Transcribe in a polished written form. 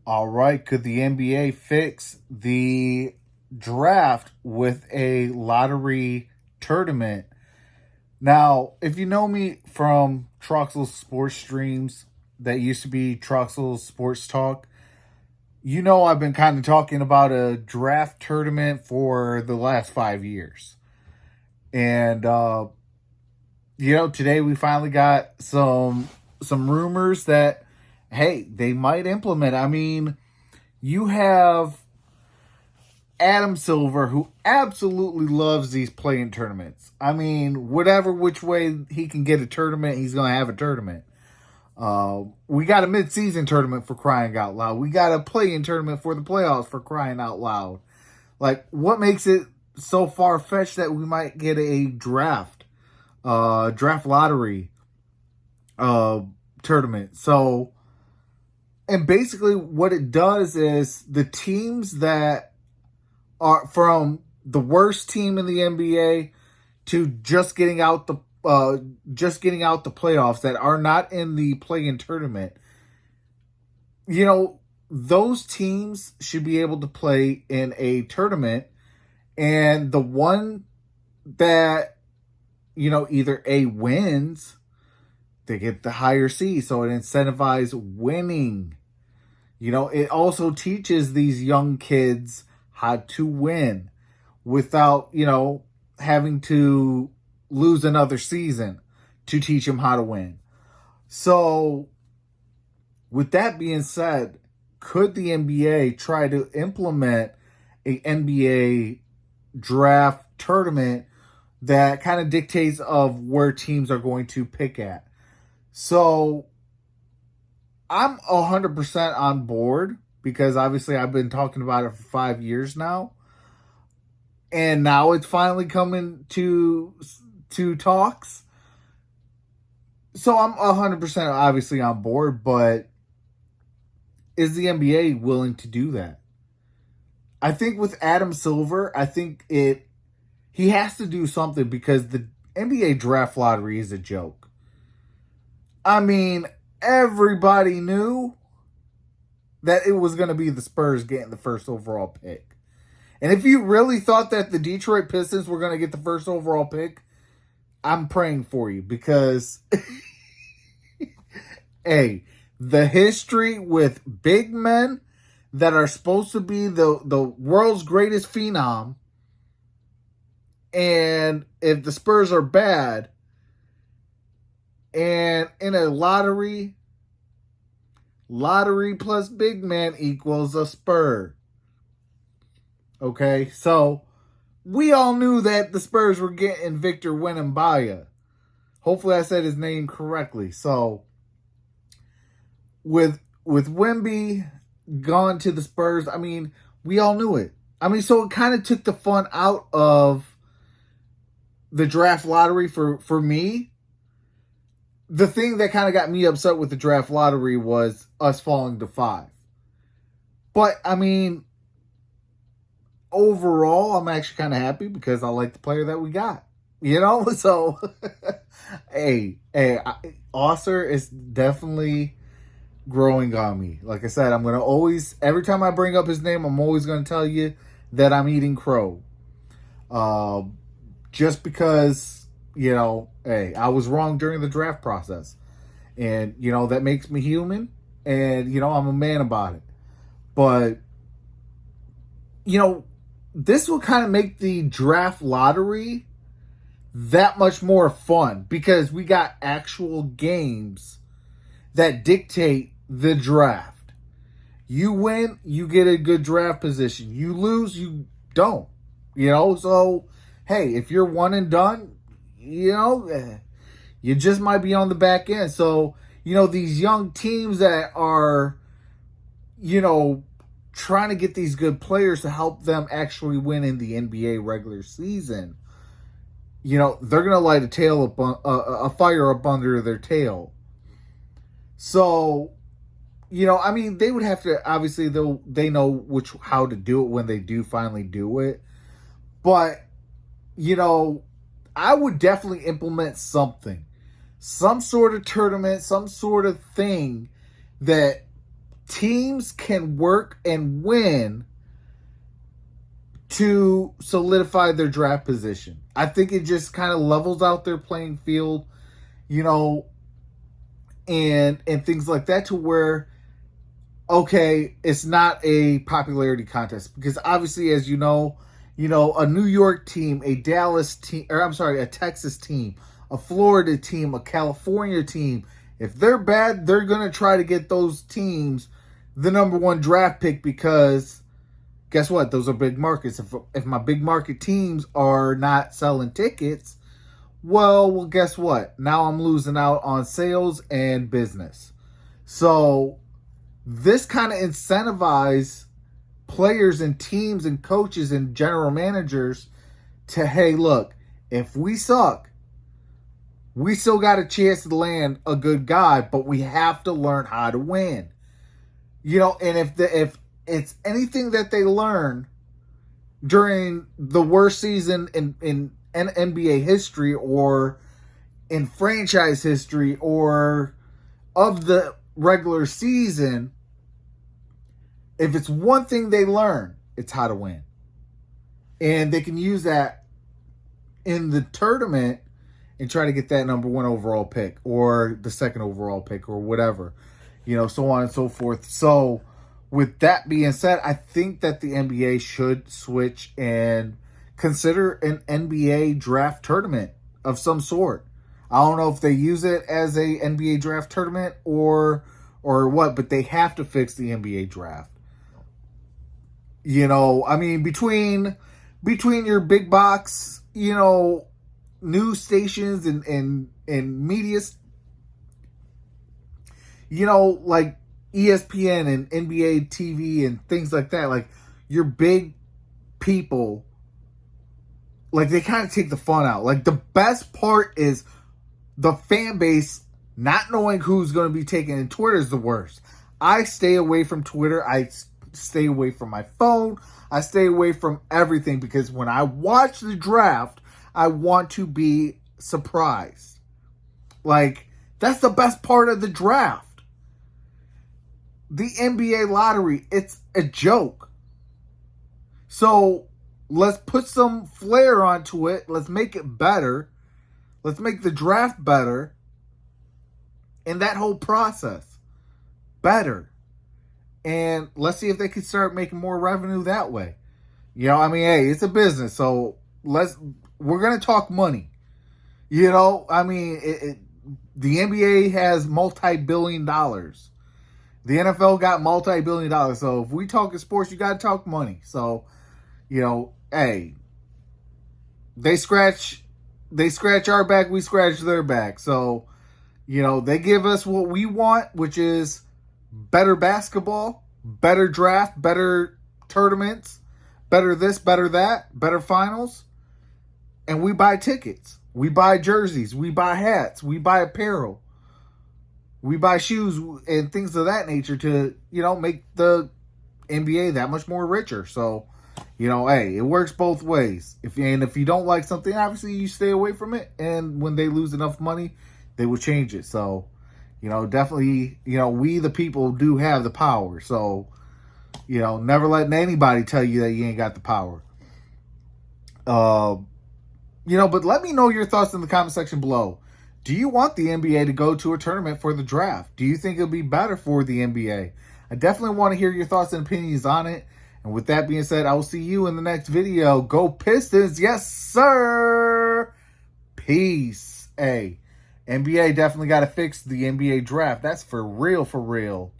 All right, could the NBA fix the draft with a lottery tournament? Now, if you know me from Troxel's sports streams that used to be Troxel's Sports Talk, you know I've been kind of talking about a draft tournament for the last 5 years. And today we finally got some rumors that hey, they might implement. I mean, you have Adam Silver, who absolutely loves these playing tournaments. I mean, whatever which way he can get a tournament, he's going to have a tournament. We got a mid-season tournament for crying out loud. We got a play-in tournament for the playoffs for crying out loud. Like, what makes it so far-fetched that we might get a draft lottery tournament? So, and basically what it does is the teams that are from the worst team in the NBA to just getting out the playoffs that are not in the play-in tournament. Those teams should be able to play in a tournament, and the one that either A wins, they get the higher seed, so it incentivizes winning. It also teaches these young kids how to win without, having to lose another season to teach them how to win. So, with that being said, could the NBA try to implement a NBA draft tournament that kind of dictates of where teams are going to pick at? So, I'm 100% on board because obviously I've been talking about it for 5 years now. And now it's finally coming to talks. So I'm 100% obviously on board, but is the NBA willing to do that? I think with Adam Silver, he has to do something because the NBA draft lottery is a joke. I mean, everybody knew that it was going to be the Spurs getting the first overall pick. And if you really thought that the Detroit Pistons were going to get the first overall pick, I'm praying for you because, hey, the history with big men that are supposed to be the world's greatest phenom, and if the Spurs are bad, and in a lottery plus big man equals a Spur. Okay, so we all knew that the Spurs were getting Victor Wembanyama. Hopefully I said his name correctly. So with Wemby gone to the Spurs, I mean, we all knew it. I mean, so it kind of took the fun out of the draft lottery for me. The thing that kind of got me upset with the draft lottery was us falling to 5. But, I mean, overall, I'm actually kind of happy because I like the player that we got. So, hey, Ausar is definitely growing on me. Like I said, I'm going to always, every time I bring up his name, I'm always going to tell you that I'm eating crow. Just because, hey, I was wrong during the draft process. And, that makes me human. And, I'm a man about it. But, this will kind of make the draft lottery that much more fun because we got actual games that dictate the draft. You win, you get a good draft position. You lose, you don't. So, hey, if you're one and done, you just might be on the back end. So, these young teams that are, trying to get these good players to help them actually win in the NBA regular season, they're going to light a fire up under their tail. So, I mean, they would have to, obviously, they know how to do it when they do finally do it. But, I would definitely implement something. Some sort of tournament, some sort of thing that teams can work and win to solidify their draft position. I think it just kind of levels out their playing field, and things like that, to where, okay, it's not a popularity contest, because obviously, as you know, a New York team, a Dallas team, or I'm sorry, a Texas team, a Florida team, a California team, if they're bad, they're going to try to get those teams the number one draft pick, because guess what? Those are big markets. If my big market teams are not selling tickets, well, guess what? Now I'm losing out on sales and business. So this kind of incentivizes players and teams and coaches and general managers to, hey, look, if we suck, we still got a chance to land a good guy, but we have to learn how to win. And if it's anything that they learn during the worst season in NBA history, or in franchise history, or of the regular season, if it's one thing they learn, it's how to win. And they can use that in the tournament and try to get that number one overall pick, or the second overall pick, or whatever, so on and so forth. So with that being said, I think that the NBA should switch and consider an NBA draft tournament of some sort. I don't know if they use it as a NBA draft tournament or what, but they have to fix the NBA draft. I mean, between your big box, news stations and media, like ESPN and NBA TV and things like that, like your big people, like they kind of take the fun out. Like the best part is the fan base not knowing who's going to be taken, and Twitter is the worst. I stay away from Twitter. I stay away from my phone. I stay away from everything, because when I watch the draft, I want to be surprised. Like, that's the best part of the draft. The NBA lottery, it's a joke. So let's put some flair onto it. Let's make it better. Let's make the draft better. And that whole process better. And let's see if they can start making more revenue that way. I mean, hey, it's a business. So we're going to talk money. I mean, the NBA has multi-billion dollars. The NFL got multi-billion dollars. So if we talk sports, you got to talk money. So, hey, they scratch our back, we scratch their back. So, they give us what we want, which is better basketball, better draft, better tournaments, better this, better that, better finals. And we buy tickets. We buy jerseys. We buy hats. We buy apparel. We buy shoes and things of that nature to, make the NBA that much more richer. So, hey, it works both ways. If you don't like something, obviously you stay away from it. And when they lose enough money, they will change it. So, definitely, we the people do have the power. So, never letting anybody tell you that you ain't got the power. But let me know your thoughts in the comment section below. Do you want the NBA to go to a tournament for the draft? Do you think it'll be better for the NBA? I definitely want to hear your thoughts and opinions on it. And with that being said, I will see you in the next video. Go Pistons. Yes, sir. Peace. Hey, NBA definitely got to fix the NBA draft. That's for real, for real.